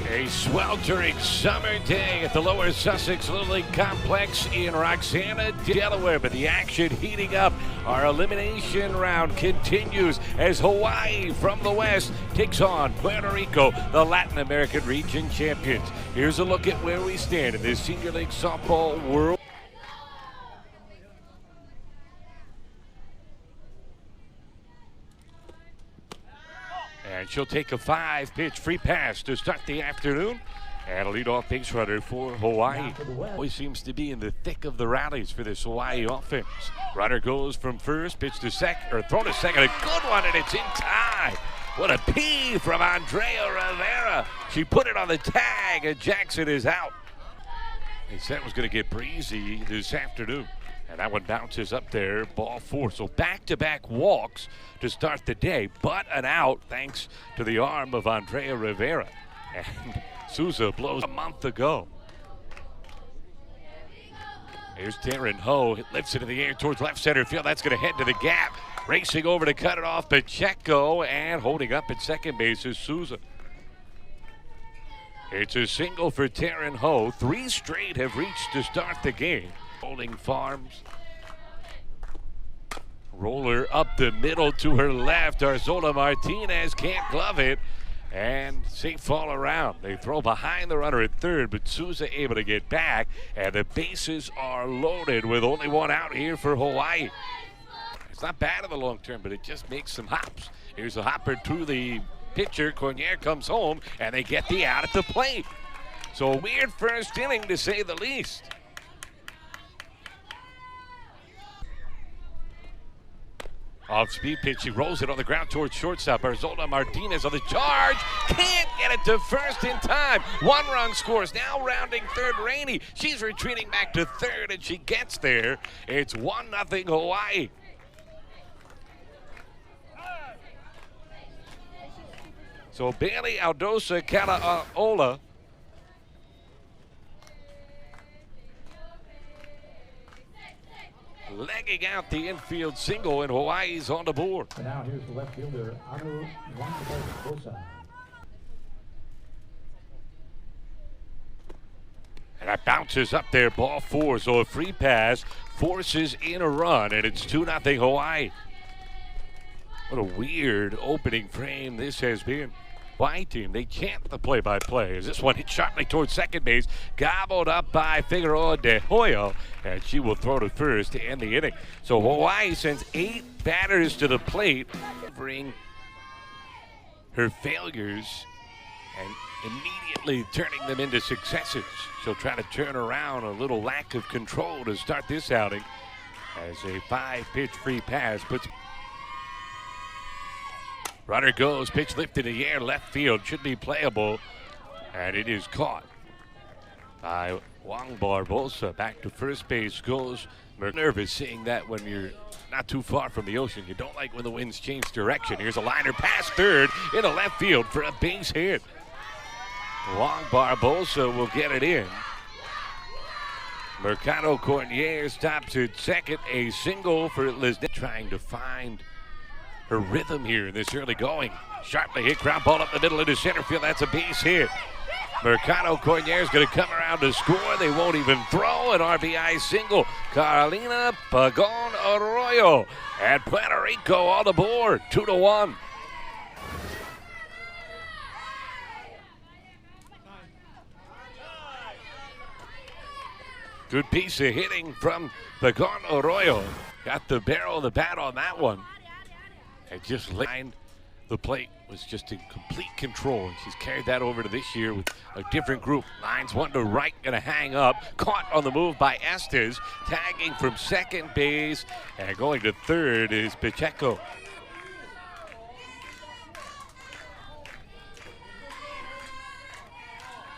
A sweltering summer day at the Lower Sussex Little League Complex in Roxana, Delaware. But the action heating up. Our elimination round continues as Hawaii from the west takes on Puerto Rico, the Latin American region champions. Here's a look at where we stand in this Senior League Softball World. And she'll take a 5-pitch free pass to start the afternoon. And a leadoff base runner for Hawaii. Always seems to be in the thick of the rallies for this Hawaii offense. Runner goes from first, pitch to second, or throw to second. A good one, and it's in tie. What a P from Andrea Rivera. She put it on the tag, and Jackson is out. They said it was going to get breezy this afternoon. And that one bounces up there, ball 4. So back-to-back walks to start the day, but an out thanks to the arm of Andrea Rivera. And Souza blows a month ago. Here's Taryn Ho. It lifts it in the air towards left center field. That's going to head to the gap. Racing over to cut it off, Pacheco, and holding up at second base is Souza. It's a single for Taryn Ho. 3 straight have reached to start the game. Holding Farms. Roller up the middle to her left. Arzola Martinez can't glove it. And safe all around. They throw behind the runner at third, but Souza able to get back. And the bases are loaded with only one out here for Hawaii. It's not bad in the long term, but it just makes some hops. Here's a hopper to the pitcher. Cornier comes home, and they get the out at the plate. So a weird first inning, to say the least. Off-speed pitch, she rolls it on the ground towards shortstop. Arzola Martinez on the charge. Can't get it to first in time. 1 run scores. Now rounding third, Rainey. She's retreating back to third, and she gets there. It's 1-0 Hawaii. So Bailey Aldosa Kalaola legging out the infield single, and Hawaii's on the board. And now here's the left fielder, Honolulu. And that bounces up there, ball 4. So a free pass forces in a run, and it's 2-0 Hawaii. What a weird opening frame this has been. Hawaii team, they chant the play-by-play as this one hit sharply towards second base, gobbled up by Figueroa de Hoyo, and she will throw to first to end the inning. So Hawaii sends 8 batters to the plate, covering her failures and immediately turning them into successes. She'll try to turn around a little lack of control to start this outing as a 5-pitch free pass puts. Runner goes, pitch lifted in the air, left field, should be playable, and it is caught by Juan Barbosa. Back to first base goes. Nervous seeing that when you're not too far from the ocean. You don't like when the winds change direction. Here's a liner past third into left field for a base hit. Juan Barbosa will get it in. Mercado Cornier stops at second. A single for Lisnet, trying to find her rhythm here in this early going. Sharply hit ground ball up the middle into center field. That's a base hit. Mercado Cornier is going to come around to score. They won't even throw an RBI single. Carolina Pagon Arroyo and Puerto Rico on the board, 2-1. Good piece of hitting from Pagon Arroyo. Got the barrel of the bat on that one. And just lined the plate, was just in complete control. And she's carried that over to this year with a different group. Lines 1 to right, gonna hang up. Caught on the move by Estes. Tagging from second base and going to third is Pacheco.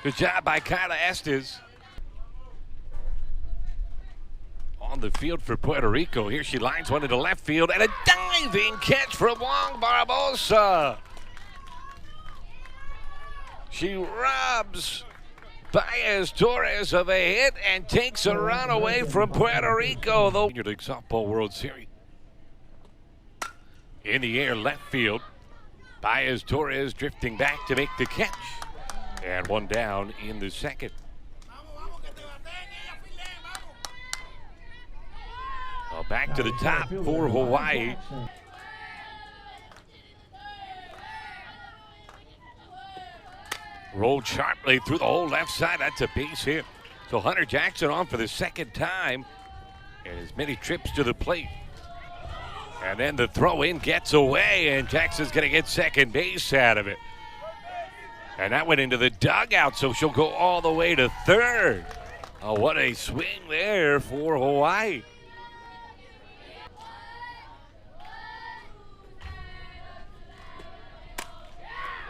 Good job by Kyla Estes. On the field for Puerto Rico. Here she lines one into left field, and a diving catch from Juan Barbosa. She robs Baez Torres of a hit and takes a run away from Puerto Rico. The Senior League Softball World Series. In the air, left field. Baez Torres drifting back to make the catch. And one down in the second. Well, back to the top for Hawaii. Rolled sharply through the whole left side. That's a base hit. So Hunter Jackson on for the second time. And as many trips to the plate. And then the throw in gets away, and Jackson's going to get second base out of it. And that went into the dugout, so she'll go all the way to third. Oh, what a swing there for Hawaii.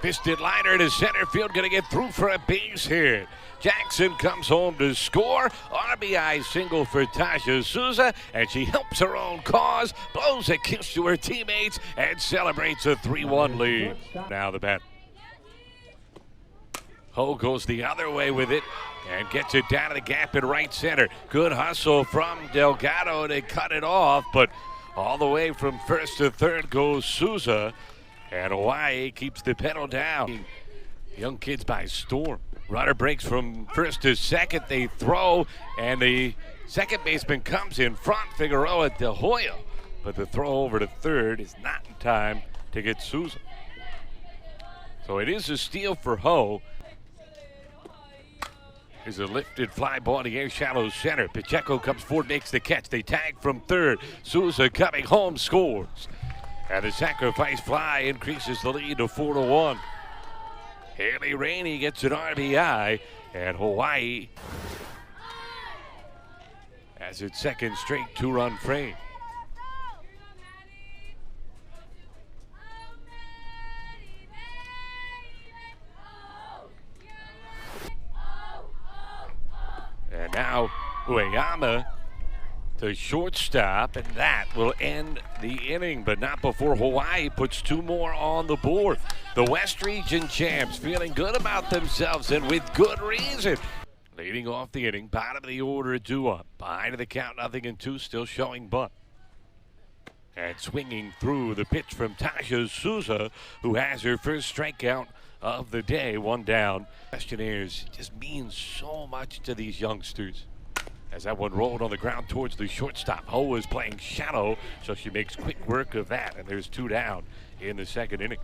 Fisted liner to center field, going to get through for a base hit. Jackson comes home to score. RBI single for Tasha Souza, and she helps her own cause, blows a kiss to her teammates, and celebrates a 3-1 lead. Now the bat. Ho goes the other way with it and gets it down to the gap in right center. Good hustle from Delgado to cut it off, but all the way from first to third goes Souza, and Hawaii keeps the pedal down. Young kids by storm. Runner breaks from first to second. They throw, and the second baseman comes in front, Figueroa De Hoya. But the throw over to third is not in time to get Souza. So it is a steal for Ho. Is a lifted fly ball in the air, shallow center. Pacheco comes forward, makes the catch. They tag from third. Souza coming home, scores. And the sacrifice fly increases the lead to 4-1. Haley Rainey gets an RBI, and Hawaii has its second straight two-run frame. And now Ueyama to shortstop, and that will end the inning, but not before Hawaii puts two more on the board. The West Region champs feeling good about themselves, and with good reason. Leading off the inning, bottom of the order, Dua. Behind the count, 0-2, still showing bunt. And swinging through the pitch from Tasha Souza, who has her first strikeout of the day, one down. Questionnaires just means so much to these youngsters. As that one rolled on the ground towards the shortstop. Ho is playing shallow, so she makes quick work of that, and there's two down in the second inning.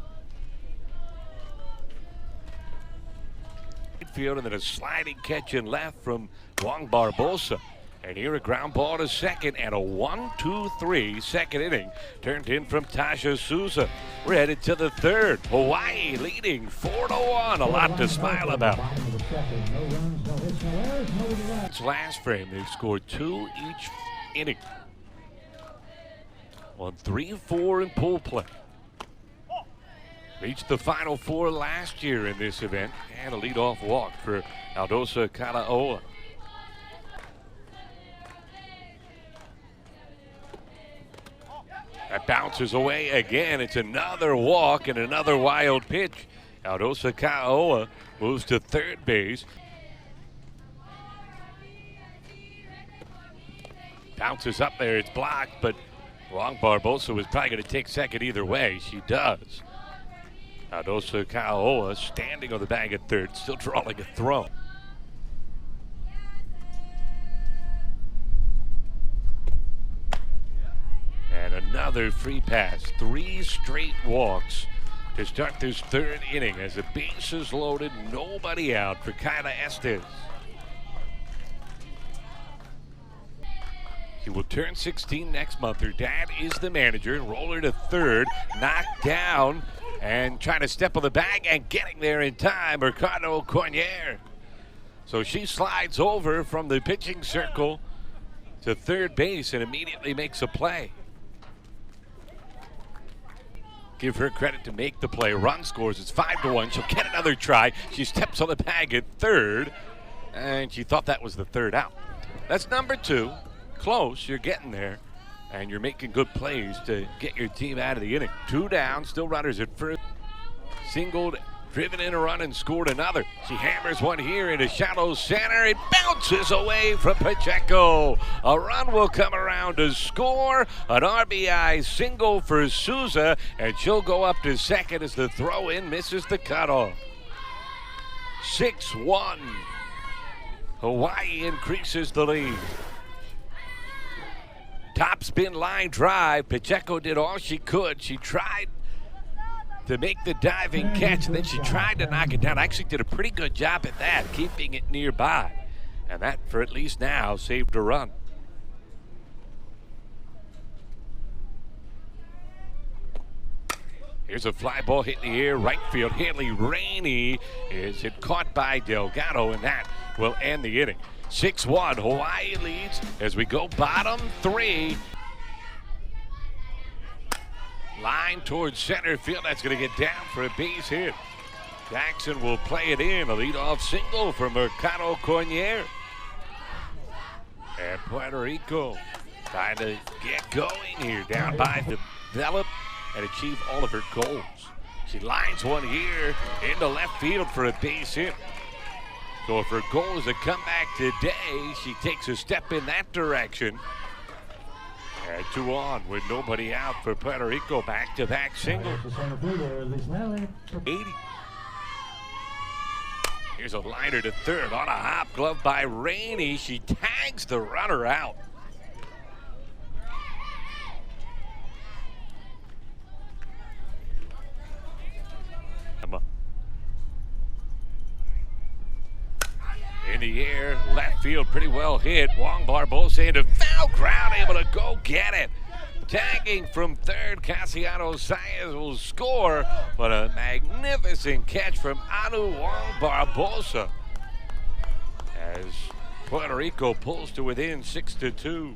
Field, and then a sliding catch in left from Juan Barbosa. And here a ground ball to second, and a 1-2-3 second inning turned in from Tasha Souza. We're headed to the third. Hawaii leading 4-1. A lot to smile about. It's last frame. They've scored two each inning. On 3-4 in pool play. Reached the Final Four last year in this event, and a leadoff walk for Aldosa Kalaoa. That bounces away again. It's another walk and another wild pitch. Aldosa Kalaoa moves to third base. Bounces up there, it's blocked, but Juan Barbosa was probably going to take second either way. She does. Aldosa Kalaoa standing on the bag at third, still drawing a throw. And another free pass. Three straight walks to start this third inning as the bases loaded, nobody out for Kyla Estes. She will turn 16 next month. Her dad is the manager. Roll her to third, knocked down, and trying to step on the bag and getting there in time, Ricardo Cornier. So she slides over from the pitching circle to third base and immediately makes a play. Give her credit to make the play. Run scores. It's 5-1. She'll get another try. She steps on the bag at third, and she thought that was the third out. That's number two. Close. You're getting there, and you're making good plays to get your team out of the inning. Two down. Still runners at first. Singled, driven in a run, and scored another. She hammers one here into shallow center. It bounces away from Pacheco. A run will come around to score. An RBI single for Souza, and she'll go up to second as the throw-in misses the cutoff. 6-1. Hawaii increases the lead. Top spin line drive. Pacheco did all she could. She tried to make the diving catch, and then she tried to knock it down. Actually did a pretty good job at that, keeping it nearby. And that, for at least now, saved a run. Here's a fly ball hit in the air, right field. Hanley Rainey is it caught by Delgado, and that will end the inning. 6-1, Hawaii leads as we go bottom 3. Line towards center field. That's going to get down for a base hit. Jackson will play it in. A leadoff single for Mercado Cornier. And Puerto Rico trying to get going here. Down by develop and achieve all of her goals. She lines one here into left field for a base hit. So if her goal is a comeback today, she takes a step in that direction. And 2 on with nobody out for Puerto Rico. Back-to-back single. 80. Here's a liner to third on a hop glove by Rainey. She tags the runner out. In the air, left field pretty well hit. Juan Barbosa into foul ground, able to go get it. Tagging from third, Casiano Saez will score, but a magnificent catch from Anu Juan Barbosa as Puerto Rico pulls to within 6-2.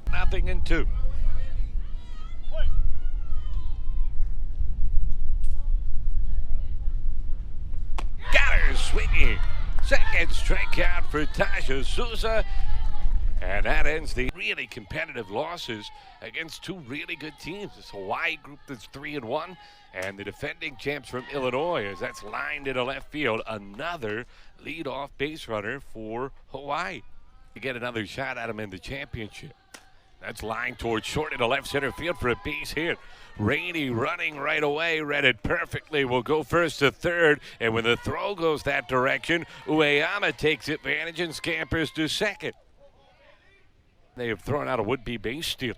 0-2. Swinging. Second strikeout for Tasha Souza. And that ends the really competitive losses against 2 really good teams. This Hawaii group that's 3-1, and the defending champs from Illinois, as that's lined into left field. Another leadoff base runner for Hawaii to get another shot at him in the championship. That's lined towards short into left center field for a base hit. Rainey running right away, read it perfectly, will go first to third, and when the throw goes that direction, Ueyama takes advantage and scampers to second. They have thrown out a would-be base steal.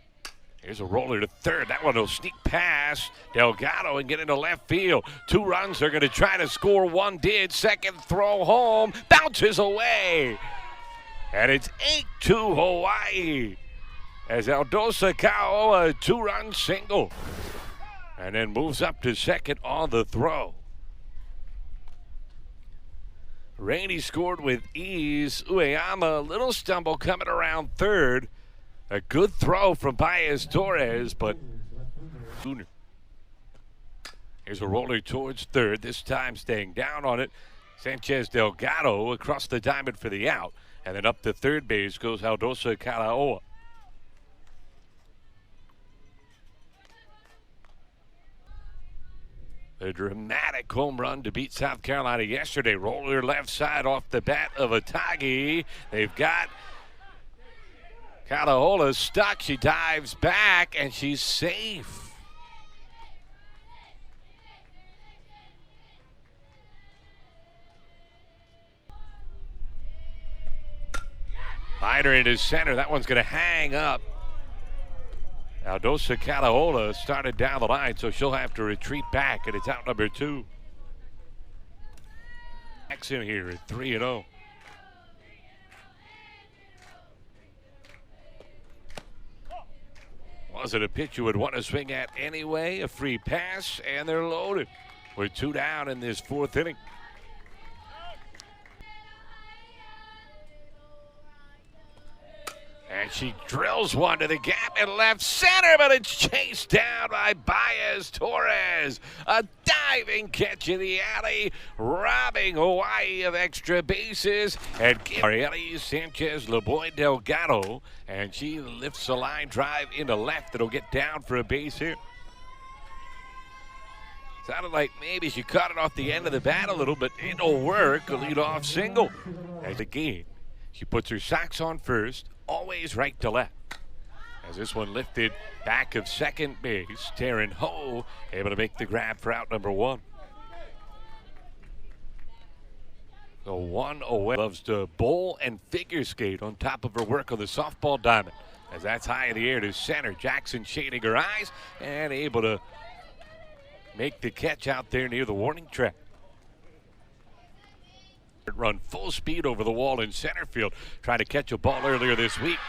Here's a roller to third. That one will sneak past Delgado and get into left field. 2 runs are going to try to score. 1 did. Second throw home. Bounces away. And it's 8-2 Hawaii as Aldosa Kaoa, a 2-run single. And then moves up to second on the throw. Rainey scored with ease. Ueyama, a little stumble coming around third. A good throw from Baez Torres, but here's a roller towards third, this time staying down on it. Sanchez Delgado across the diamond for the out. And then up to third base goes Aldosa Kalaoa. A dramatic home run to beat South Carolina yesterday. Roller left side off the bat of Atagi. They've got Kalaoa stuck. She dives back, and she's safe. Liner into center. That one's going to hang up. Aldosa Kalaoa started down the line, so she'll have to retreat back, and it's out number 2. Jackson here at 3-0. Was it a pitch you would want to swing at anyway? A free pass, and they're loaded. We're 2 down in this 4th inning. And she drills one to the gap in left center, but it's chased down by Baez Torres. A diving catch in the alley, robbing Hawaii of extra bases. And Ariely Sanchez LeBoy Delgado, and she lifts a line drive into left that'll get down for a base hit. Sounded like maybe she caught it off the end of the bat a little, but it'll work. A leadoff single. As a game, she puts her socks on first, always right to left. As this one lifted back of second base, Taryn Ho able to make the grab for out number 1. So 1 away. Loves to bowl and figure skate on top of her work on the softball diamond. As that's high in the air to center. Jackson shading her eyes and able to make the catch out there near the warning track. Run full speed over the wall in center field. Trying to catch a ball earlier this week.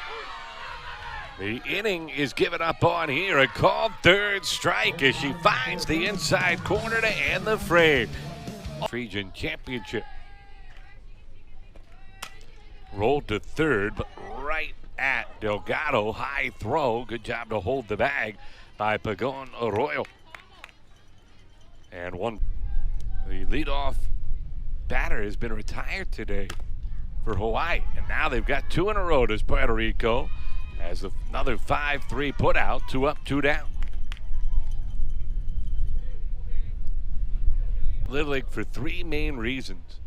The inning is given up on here. A called third strike as she finds the inside corner to end the frame. Region championship. Rolled to third, but right at Delgado. High throw. Good job to hold the bag by Pagon Arroyo. And the leadoff batter has been retired today for Hawaii. And now they've got 2 in a row as Puerto Rico has another 5-3 put out, 2 up, 2 down. Little League for 3 main reasons.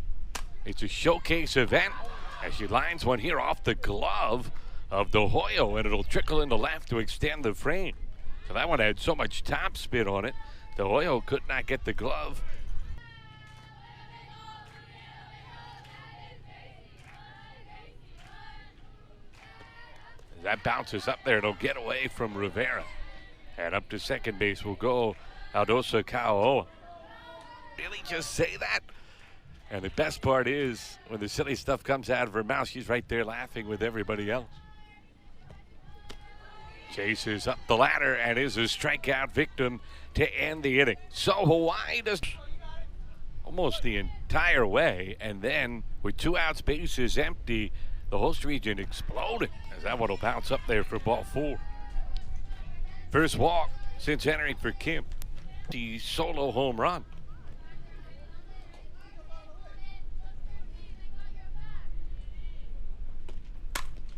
It's a showcase event as she lines one here off the glove of De Hoyo, and it'll trickle into left to extend the frame. So that one had so much top spin on it. De Hoyo could not get the glove. That bounces up there. It'll get away from Rivera. And up to second base will go Aldosa Kaoa. Really just say that? And the best part is when the silly stuff comes out of her mouth, she's right there laughing with everybody else. Chases up the ladder and is a strikeout victim to end the inning. So Hawaii does almost the entire way. And then with 2 outs, bases empty, the host region exploded as that one will bounce up there for ball 4. First walk since entering for Kim. The solo home run.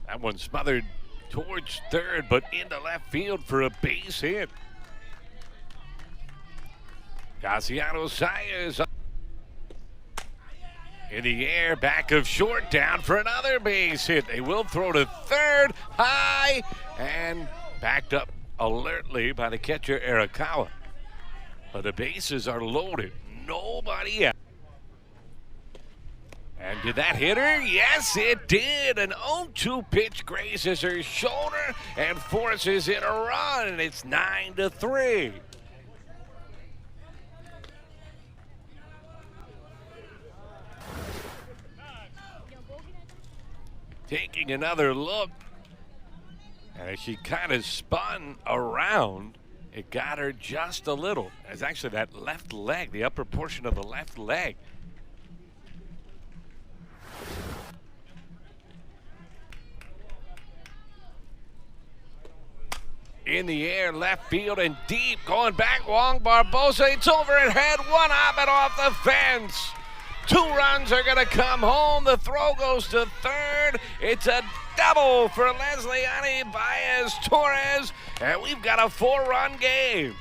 That one smothered towards third, but into left field for a base hit. Casiano Saez up in the air, back of short, down for another base hit. They will throw to third, high, and backed up alertly by the catcher Arakawa. But the bases are loaded. Nobody out. And did that hit her? Yes, it did. An 0-2 pitch grazes her shoulder and forces in a run, and it's 9-3. Taking another look, and as she kind of spun around, it got her just a little. It's actually that left leg, the upper portion of the left leg. In the air, left field and deep, going back, Juan Barbosa, it's over and head, one hopping off the fence. 2 runs are going to come home. The throw goes to third. It's a double for Lesliani Baez-Torres, and we've got a 4-run game.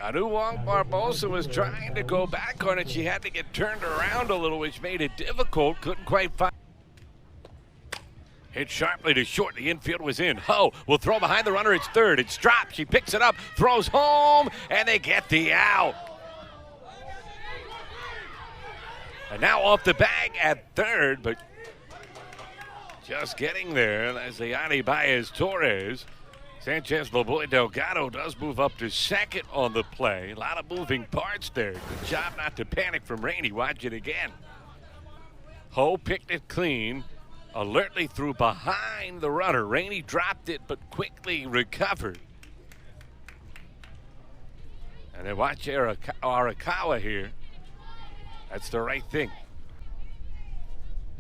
I knew Juan Barbosa was trying to go back on it. She had to get turned around a little, which made it difficult. Couldn't quite find. Hit sharply to short. The infield was in. Ho will throw behind the runner. It's third. It's dropped. She picks it up, throws home, and they get the out. And now off the bag at third, but just getting there. Lesliani Baez-Torres. Sanchez Loboy Delgado does move up to second on the play. A lot of moving parts there. Good job not to panic from Rainey. Watch it again. Ho picked it clean. Alertly threw behind the runner. Rainey dropped it, but quickly recovered. And then watch Arakawa here. That's the right thing.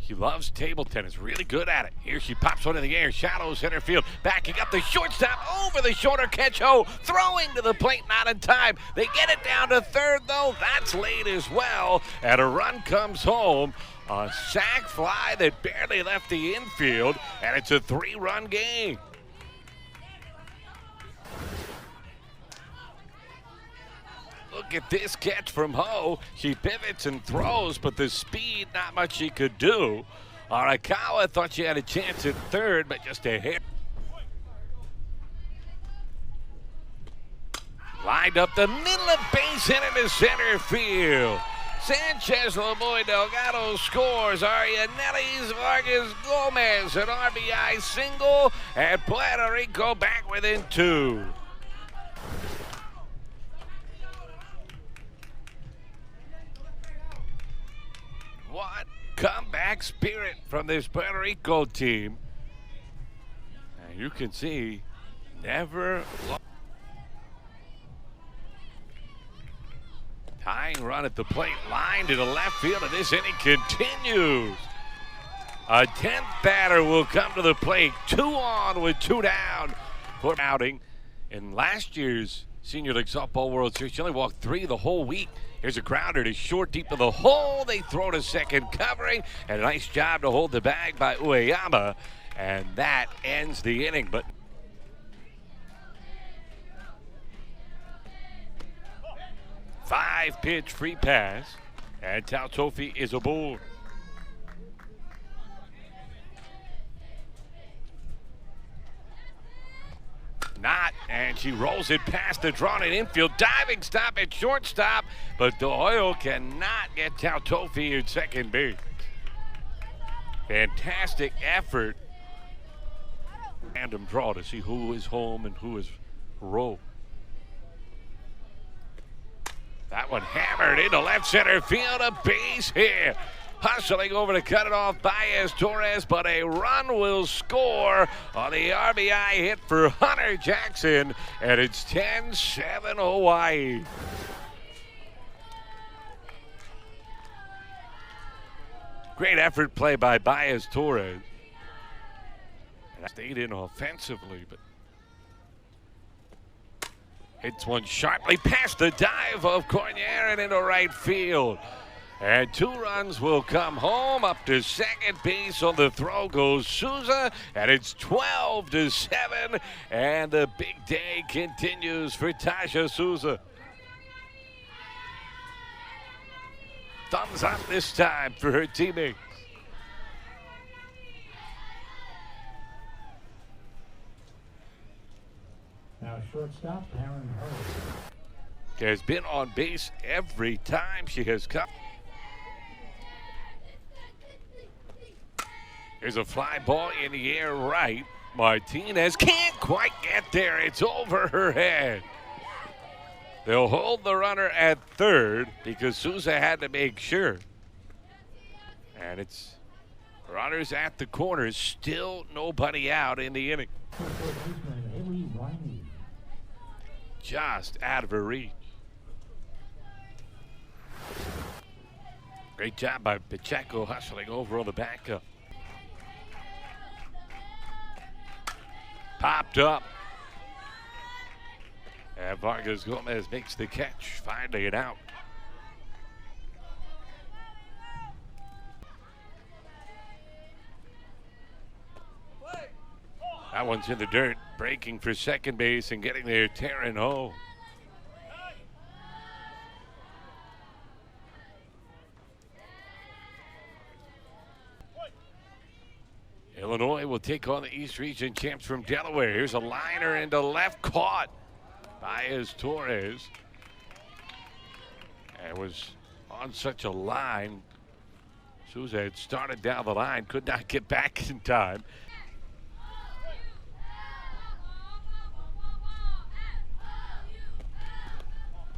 He loves table tennis, really good at it. Here she pops one in the air, shallow center field, backing up the shortstop over the shoulder catch. Ho throwing to the plate, not in time. They get it down to third, though. That's late as well. And a run comes home. A sac fly that barely left the infield, and it's a 3-run game. Look at this catch from Ho. She pivots and throws, but the speed, not much she could do. Arakawa thought she had a chance at third, but just a hair. Lined up the middle of base hit into center field. Sanchez Lamoy Delgado scores. Arianellis Vargas Gomez an RBI single, and Puerto Rico back within 2. What comeback spirit from this Puerto Rico team. And you can see, never lost. Tying run at the plate, line to the left field, and this inning continues. A 10th batter will come to the plate. 2 on with 2 down for outing. In last year's Senior League Softball World Series, she only walked 3 the whole week. Here's a grounder to short, deep to the hole. They throw to second, covering, and a nice job to hold the bag by Ueyama, and that ends the inning. But 5-pitch free pass, and Tautofi is aboard. Not, and she rolls it past the drawn-in infield. Diving stop at shortstop, but Doyle cannot get Tautofi at second base. Fantastic effort. Random draw to see who is home and who is row. That one hammered into left center field, a base hit. Hustling over to cut it off Baez Torres, but a run will score on the RBI hit for Hunter Jackson, and it's 10-7 Hawaii. Great effort play by Baez Torres. And stayed in offensively, but hits one sharply past the dive of Cornier and into right field. And 2 runs will come home. Up to second base on the throw goes Souza, and it's 12-7. And the big day continues for Tasha Souza. Thumbs up this time for her teammates. Now shortstop, Aaron Hurd. Has been on base every time she has come. There's a fly ball in the air right. Martinez can't quite get there. It's over her head. They'll hold the runner at third because Souza had to make sure. And it's runners at the corners. Still nobody out in the inning. Just out of her reach. Great job by Pacheco hustling over on the backup. Popped up. And Vargas Gomez makes the catch, finally it out. That one's in the dirt, breaking for second base and getting there, Taryn Ho. Illinois will take on the East Region champs from Delaware. Here's a liner into left, caught by Torres. And was on such a line. Souza had started down the line, could not get back in time.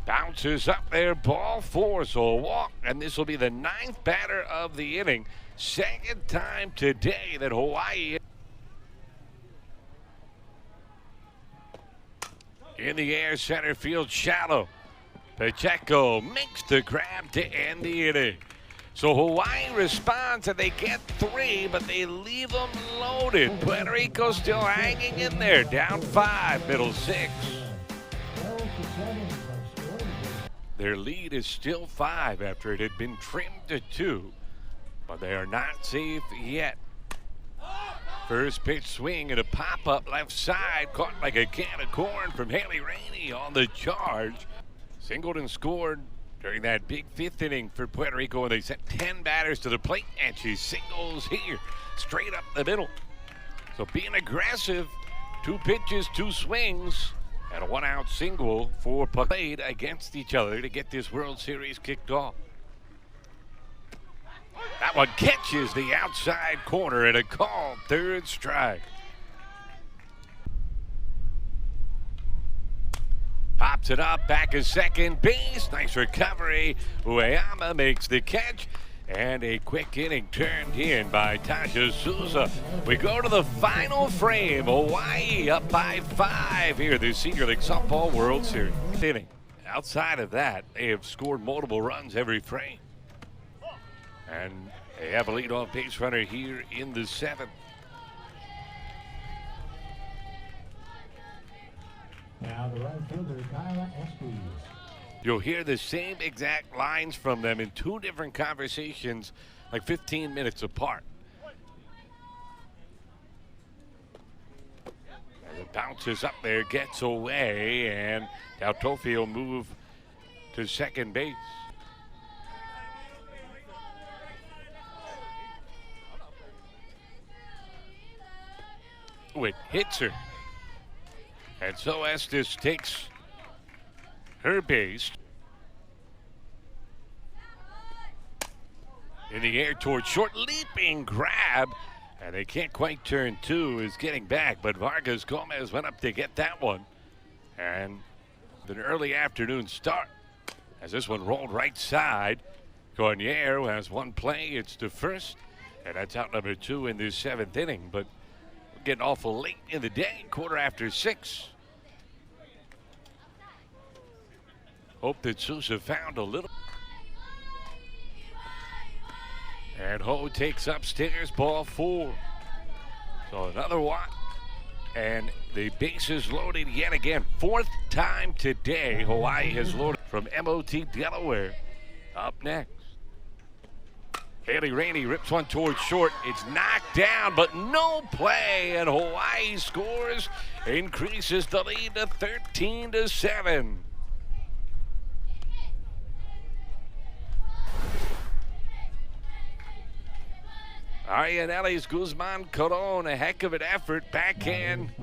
Bounces up there, ball 4, so a walk, and this will be the 9th batter of the inning. Second time today that Hawaii in the air, center field shallow. Pacheco makes the grab to end the inning. So Hawaii responds and they get 3, but they leave them loaded. Puerto Rico still hanging in there, down 5, middle 6. Their lead is still 5 after it had been trimmed to 2, but they are not safe yet. First pitch swing and a pop-up left side, caught like a can of corn from Haley Rainey on the charge. Singleton scored during that big fifth inning for Puerto Rico, and they sent 10 batters to the plate, and she singles here, straight up the middle. So being aggressive, 2 pitches, 2 swings, and a 1-out single for played against each other to get this World Series kicked off. That one catches the outside corner and a called third strike. Pops it up, back to second base. Nice recovery. Ueyama makes the catch. And a quick inning turned in by Tasha Souza. We go to the final frame. Hawaii up by 5 here, the Senior League Softball World Series inning. Outside of that, they have scored multiple runs every frame. And they have a leadoff base runner here in the 7th. Now the right fielder, Kyla Estes. You'll hear the same exact lines from them in 2 different conversations, like 15 minutes apart. As it bounces up there, gets away, and now Tofi will move to second base. It hits her. And so Estes takes her base. In the air towards short, leaping grab. And they can't quite turn 2, is getting back, but Vargas Gomez went up to get that one. And an early afternoon start as this one rolled right side. Cornier has 1 play, it's to first, and that's out number 2 in this 7th inning. But we're getting awful late in the day, 6:15. Hope that Sousa found a little. And Ho takes upstairs, ball 4. So another one. And the bases loaded yet again. 4th time today, Hawaii has loaded from MOT Delaware. Up next. Haley Rainey rips one towards short. It's knocked down, but no play. And Hawaii scores, increases the lead to 13-7. Arianelli's Guzman Colon, a heck of an effort. Backhand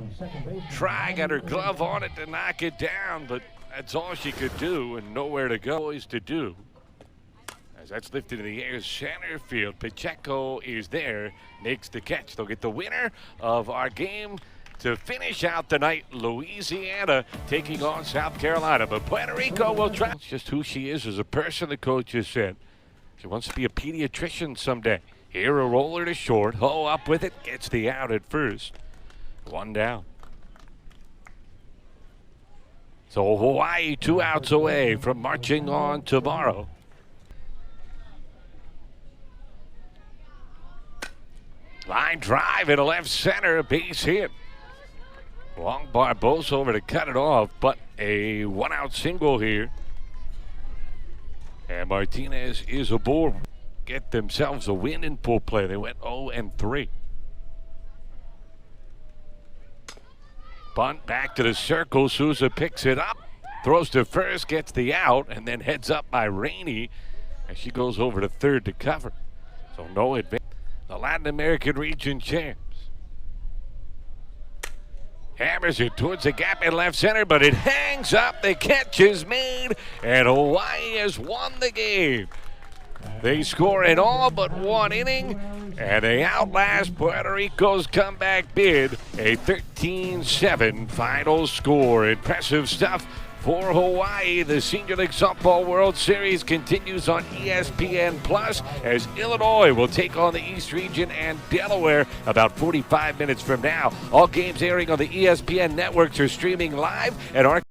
try, got her glove on it to knock it down, but that's all she could do and nowhere to go is to do. As that's lifted in the air, center field. Pacheco is there, makes the catch. They'll get the winner of our game to finish out the night. Louisiana taking on South Carolina, but Puerto Rico will try. It's just who she is as a person, the coach has said. She wants to be a pediatrician someday. Here a roller to short. Ho up with it. Gets the out at first. 1 down. So Hawaii 2 outs away from marching on tomorrow. Line drive into left center. Base hit. Long Barbosa over to cut it off, but a 1-out single here. And Martinez is aboard. Get themselves a win in pool play. They went 0-3. Bunt back to the circle. Souza picks it up, throws to first, gets the out, and then heads up by Rainey as she goes over to third to cover. So no advantage. The Latin American region champs. Hammers it towards the gap in left center, but it hangs up. The catch is made, and Hawaii has won the game. They score in all but 1 inning, and they outlast Puerto Rico's comeback bid. A 13-7 final score. Impressive stuff for Hawaii. The Senior League Softball World Series continues on ESPN Plus as Illinois will take on the East Region and Delaware about 45 minutes from now. All games airing on the ESPN networks are streaming live at our